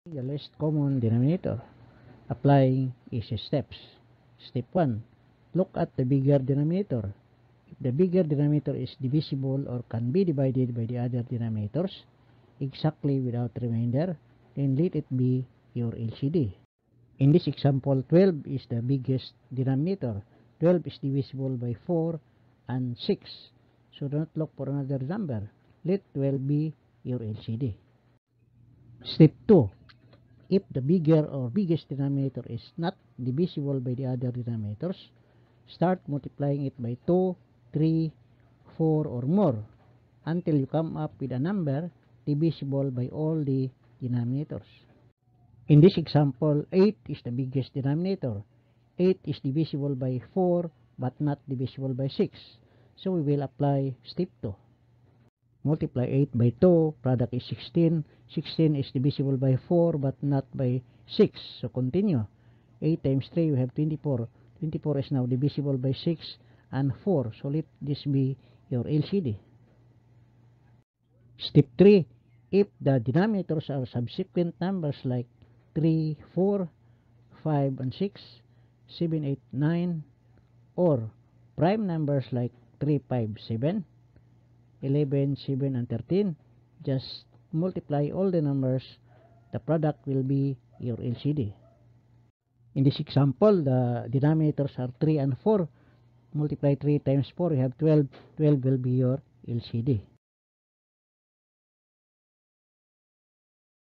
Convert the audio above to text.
The least common denominator. Applying easy steps. Step 1. Look at the bigger denominator. If the bigger denominator is divisible or can be divided by the other denominators exactly without remainder, then let it be your LCD. In this example, 12 is the biggest denominator. 12 is divisible by 4 and 6. So do not look for another number. Let 12 be your LCD. Step 2. If the bigger or biggest denominator is not divisible by the other denominators, start multiplying it by 2, 3, 4 or more until you come up with a number divisible by all the denominators. In this example, 8 is the biggest denominator. 8 is divisible by 4 but not divisible by 6. So we will apply step 2. Multiply 8 by 2, product is 16. 16 is divisible by 4 but not by 6. So continue. 8 times 3, we have 24. 24 is now divisible by 6 and 4. So let this be your LCD. Step 3. If the denominators are subsequent numbers like 3, 4, 5, and 6, 7, 8, 9, or prime numbers like 3, 5, 7, 11, 7, and 13, just multiply all the numbers. The product will be your LCD. In this example, the denominators are 3 and 4. Multiply 3 times 4, you have 12. 12 will be your LCD.